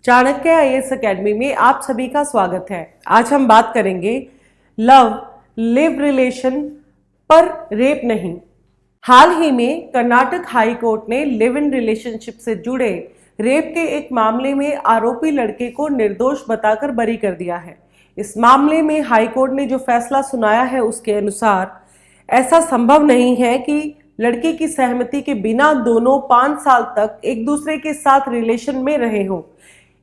Chanakya IAS academy में आप सभी का स्वागत है। आज हम बात करेंगे लिव रिलेशन पर रेप नहीं। हाल ही में कर्नाटक हाई कोर्ट ने लिव इन रिलेशनशिप से जुड़े रेप के एक मामले में आरोपी लड़के को निर्दोष बताकर बरी कर दिया है। इस मामले में हाई कोर्ट ने जो फैसला सुनाया है उसके अनुसार ऐसा संभव नहीं है कि लड़के की सहमति के बिना दोनों 5 साल तक एक दूसरे के साथ रिलेशन में रहे हों।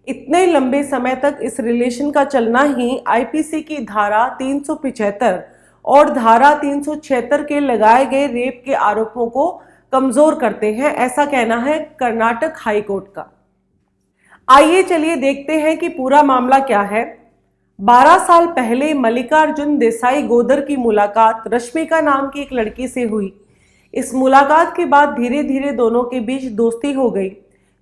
इतने लंबे समय तक इस रिलेशन का चलना ही आईपीसी की धारा 375 और धारा 376 के लगाए गए रेप के आरोपों को कमजोर करते हैं, ऐसा कहना है कर्नाटक हाई कोर्ट का। आइए चलिए देखते हैं कि पूरा मामला क्या है। 12 साल पहले मल्लिकार्जुन देसाई गोदर की मुलाकात रश्मिका नाम की एक लड़की से हुई। इस मुलाकात के बाद धीरे धीरे दोनों के बीच दोस्ती हो गई।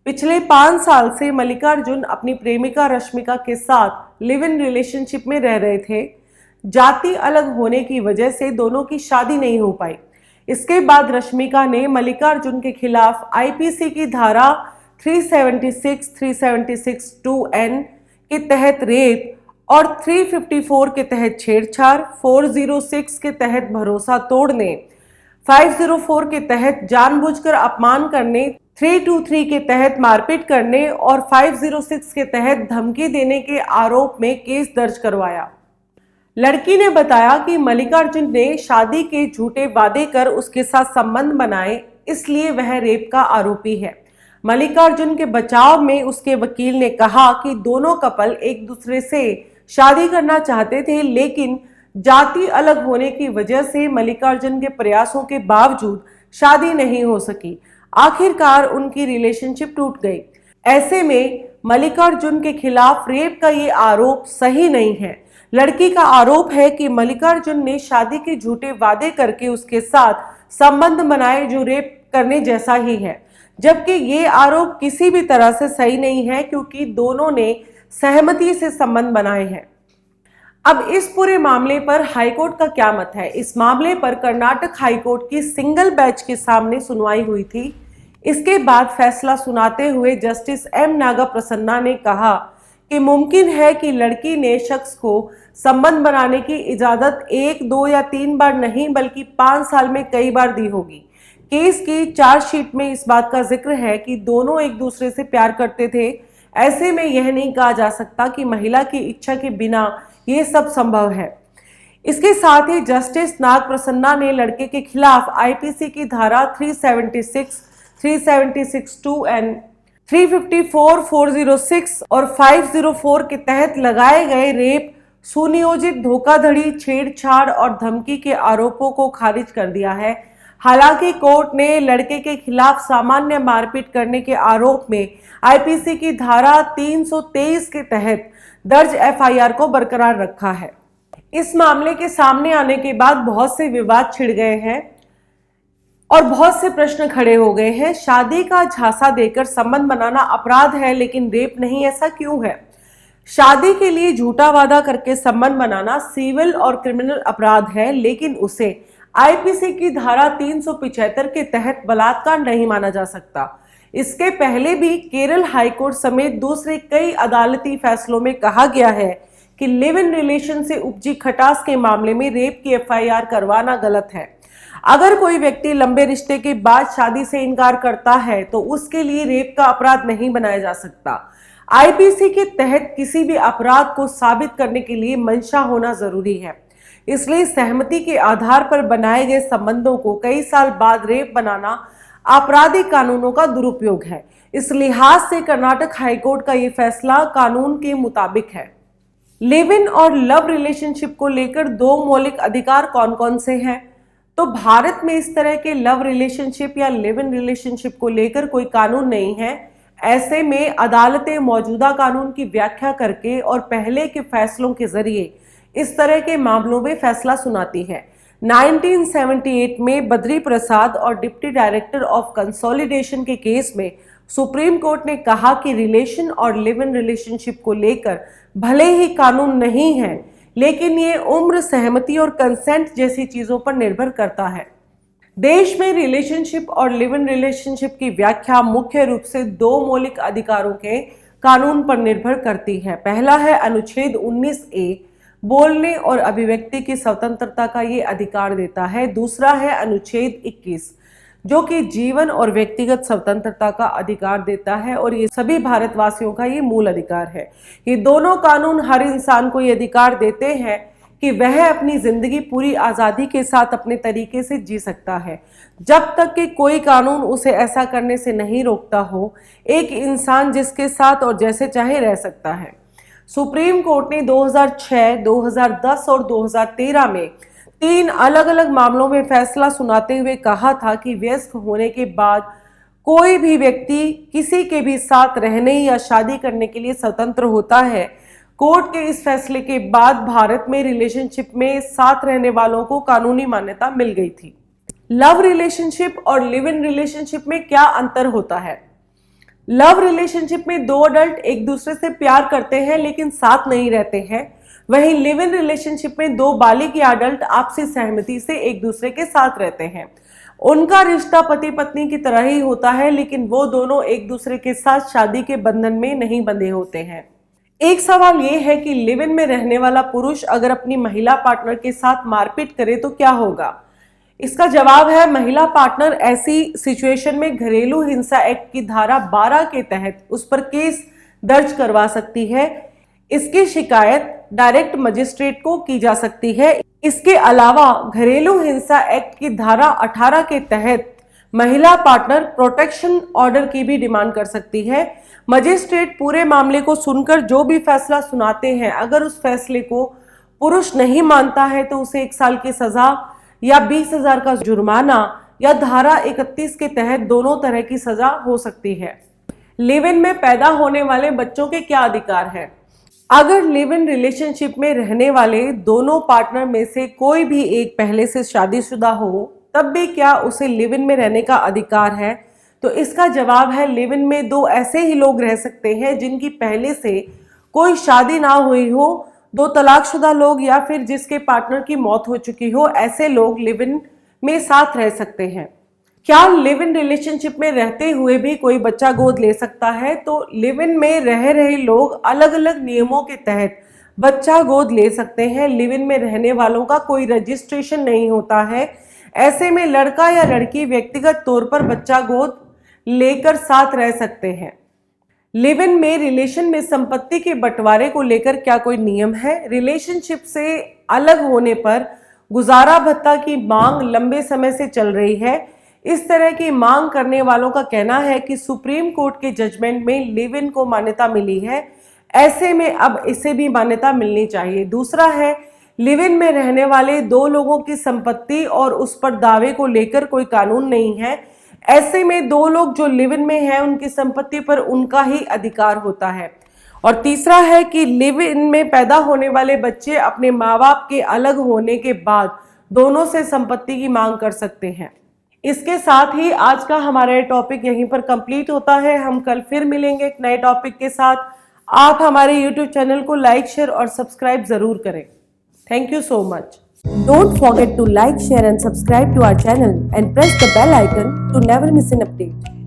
पिछले 5 साल से मल्लिकार्जुन अपनी प्रेमिका रश्मिका के साथ लिव इन रिलेशनशिप में रह रहे थे। जाति अलग होने की वजह से दोनों की शादी नहीं हो पाई। इसके बाद रश्मिका ने मल्लिकार्जुन के खिलाफ आईपीसी की धारा 376, 376 2N के तहत रेप और 354 के तहत छेड़छाड़, 406 के तहत भरोसा तोड़ने, 504 के तहत जानबूझकर अपमान करने, 323 के तहत मारपीट करने और 506 के तहत धमकी देने के आरोप में केस दर्ज करवाया। लड़की ने बताया कि मल्लिकार्जुन ने शादी के झूठे वादे कर उसके साथ संबंध बनाए, इसलिए वह रेप का आरोपी है। मल्लिकार्जुन के बचाव में उसके वकील ने कहा कि दोनों कपल एक दूसरे से शादी करना चाहते थे, लेकिन जाति अलग होने की वजह से मल्लिकार्जुन के प्रयासों के बावजूद शादी नहीं हो सकी। आखिरकार उनकी रिलेशनशिप टूट गई। ऐसे में मल्लिकार्जुन के खिलाफ रेप का ये आरोप सही नहीं है। लड़की का आरोप है कि मल्लिकार्जुन ने शादी के झूठे वादे करके उसके साथ संबंध बनाए, जो रेप करने जैसा ही है, जबकि ये आरोप किसी भी तरह से सही नहीं है क्योंकि दोनों ने सहमति से संबंध बनाए हैं। अब इस पूरे मामले पर हाईकोर्ट का क्या मत है? इस मामले पर कर्नाटक हाईकोर्ट की सिंगल बेंच के सामने सुनवाई हुई थी। इसके बाद फैसला सुनाते हुए जस्टिस एम नागा प्रसन्ना ने कहा कि मुमकिन है कि लड़की ने शख्स को संबंध बनाने की इजाजत 1, 2 या 3 बार नहीं बल्कि 5 साल में कई बार दी होगी। केस की चार्जशीट में इस बात का जिक्र है कि दोनों एक दूसरे से प्यार करते थे। ऐसे में यह नहीं कहा जा सकता कि महिला की इच्छा के बिना ये सब संभव है। इसके साथ ही जस्टिस नाग प्रसन्ना ने लड़के के खिलाफ आईपीसी की धारा 376, 376 2N, 354, 406 और 504 के तहत लगाए गए रेप, सुनियोजित धोखाधड़ी, छेड़छाड़ और धमकी के आरोपों को खारिज कर दिया है। हालांकि कोर्ट ने लड़के के खिलाफ सामान्य मारपीट करने के आरोप में आईपीसी की धारा 323 के तहत दर्ज एफआईआर को बरकरार रखा है। इस मामले के सामने आने के बाद बहुत से विवाद छिड़ गए हैं और बहुत से प्रश्न खड़े हो गए हैं। शादी का झांसा देकर संबंध बनाना अपराध है, लेकिन रेप नहीं, ऐसा क्यों है? शादी के लिए झूठा वादा करके संबंध बनाना सिविल और क्रिमिनल अपराध है, लेकिन उसे आईपीसी की धारा 375 के तहत बलात्कार नहीं माना जा सकता। इसके पहले भी केरल हाईकोर्ट समेत दूसरे कई अदालती फैसलों में कहा गया है कि लिव इन रिलेशन से उपजी खटास के मामले में रेप की एफआईआर करवाना गलत है। अगर कोई व्यक्ति लंबे रिश्ते के बाद शादी से इनकार करता है तो उसके लिए रेप का अपराध नहीं बनाया जा सकता। आईपीसी के तहत किसी भी अपराध को साबित करने के लिए मंशा होना जरूरी है, इसलिए सहमति के आधार पर बनाए गए संबंधों को कई साल बाद रेप बनाना आपराधिक कानूनों का दुरुपयोग है। इस लिहाज से कर्नाटक हाईकोर्ट का यह फैसला कानून के मुताबिक है। लिव इन और लव रिलेशनशिप को लेकर 2 मौलिक अधिकार कौन कौन से हैं? तो भारत में इस तरह के लव रिलेशनशिप या लिव इन रिलेशनशिप को लेकर कोई कानून नहीं है। ऐसे में अदालतें मौजूदा कानून की व्याख्या करके और पहले के फैसलों के जरिए इस तरह के मामलों में फैसला सुनाती है। 1978 में बद्री प्रसाद और डिप्टी डायरेक्टर ऑफ कंसोलिडेशन के केस में सुप्रीम कोर्ट ने कहा कि रिलेशन और लिव इन रिलेशनशिप को लेकर भले ही कानून नहीं है, लेकिन ये उम्र, सहमति और कंसेंट जैसी चीजों पर निर्भर करता है। देश में रिलेशनशिप और लिव इन रिलेशनशिप की व्याख्या मुख्य रूप से 2 मौलिक अधिकारों के कानून पर निर्भर करती है। पहला है अनुच्छेद 19A, बोलने और अभिव्यक्ति की स्वतंत्रता का ये अधिकार देता है। दूसरा है अनुच्छेद 21, जो कि जीवन और व्यक्तिगत स्वतंत्रता का अधिकार देता है और ये सभी भारतवासियों का ये मूल अधिकार है। ये दोनों कानून हर इंसान को ये अधिकार देते हैं कि वह अपनी जिंदगी पूरी आज़ादी के साथ अपने तरीके से जी सकता है, जब तक कि कोई कानून उसे ऐसा करने से नहीं रोकता हो। एक इंसान जिसके साथ और जैसे चाहे रह सकता है। सुप्रीम कोर्ट ने 2006, 2010 और 2013 में 3 अलग अलग मामलों में फैसला सुनाते हुए कहा था कि वयस्क होने के बाद कोई भी व्यक्ति किसी के भी साथ रहने या शादी करने के लिए स्वतंत्र होता है। कोर्ट के इस फैसले के बाद भारत में रिलेशनशिप में साथ रहने वालों को कानूनी मान्यता मिल गई थी। लव रिलेशनशिप और लिव इन रिलेशनशिप में क्या अंतर होता है? लव रिलेशनशिप में 2 अडल्ट एक दूसरे से प्यार करते हैं लेकिन साथ नहीं रहते हैं। वहीं लिव इन रिलेशनशिप में 2 बालिग या अडल्ट आपसी सहमति से एक दूसरे के साथ रहते हैं। उनका रिश्ता पति पत्नी की तरह ही होता है, लेकिन वो दोनों एक दूसरे के साथ शादी के बंधन में नहीं बंधे होते हैं। एक सवाल ये है कि लिव इन में रहने वाला पुरुष अगर अपनी महिला पार्टनर के साथ मारपीट करे तो क्या होगा? इसका जवाब है, महिला पार्टनर ऐसी सिचुएशन में घरेलू हिंसा एक्ट की धारा 12 के तहत उस पर केस दर्ज करवा सकती है। इसकी शिकायत डायरेक्ट मजिस्ट्रेट को की जा सकती है। इसके अलावा घरेलू हिंसा एक्ट की धारा 18 के तहत महिला पार्टनर प्रोटेक्शन ऑर्डर की भी डिमांड कर सकती है। मजिस्ट्रेट पूरे मामले को सुनकर जो भी फैसला सुनाते हैं, अगर उस फैसले को पुरुष नहीं मानता है तो उसे 1 साल की सजा या 20,000 का जुर्माना या धारा 31 के तहत दोनों तरह की सजा हो सकती है। लिव इन में पैदा होने वाले बच्चों के क्या अधिकार हैं? अगर लिव इन रिलेशनशिप में रहने वाले दोनों पार्टनर में से कोई भी एक पहले से शादीशुदा हो, तब भी क्या उसे लिव इन में रहने का अधिकार है? तो इसका जवाब है, लिव इन में 2 ऐसे ही लोग रह सकते हैं जिनकी पहले से कोई शादी ना हुई हो, 2 तलाकशुदा लोग या फिर जिसके पार्टनर की मौत हो चुकी हो, ऐसे लोग लिव इन में साथ रह सकते हैं। क्या लिव इन रिलेशनशिप में रहते हुए भी कोई बच्चा गोद ले सकता है? तो लिव इन में रह रहे लोग अलग अलग नियमों के तहत बच्चा गोद ले सकते हैं। लिव इन में रहने वालों का कोई रजिस्ट्रेशन नहीं होता है। ऐसे में लड़का या लड़की व्यक्तिगत तौर पर बच्चा गोद लेकर साथ रह सकते हैं। लिव इन में रिलेशन में संपत्ति के बंटवारे को लेकर क्या कोई नियम है? रिलेशनशिप से अलग होने पर गुजारा भत्ता की मांग लंबे समय से चल रही है। इस तरह की मांग करने वालों का कहना है कि सुप्रीम कोर्ट के जजमेंट में लिव इन को मान्यता मिली है, ऐसे में अब इसे भी मान्यता मिलनी चाहिए। दूसरा है, लिव इन में रहने वाले 2 लोगों की संपत्ति और उस पर दावे को लेकर कोई कानून नहीं है। ऐसे में 2 लोग जो लिव इन में हैं उनकी संपत्ति पर उनका ही अधिकार होता है। और तीसरा है कि लिव इन में पैदा होने वाले बच्चे अपने माँ बाप के अलग होने के बाद दोनों से संपत्ति की मांग कर सकते हैं। इसके साथ ही आज का हमारा ये टॉपिक यहीं पर कंप्लीट होता है। हम कल फिर मिलेंगे एक नए टॉपिक के साथ। आप हमारे यूट्यूब चैनल को लाइक, शेयर और सब्सक्राइब जरूर करें। Thank you so much. Don't forget to like, share and subscribe to our channel and press the bell icon to never miss an update.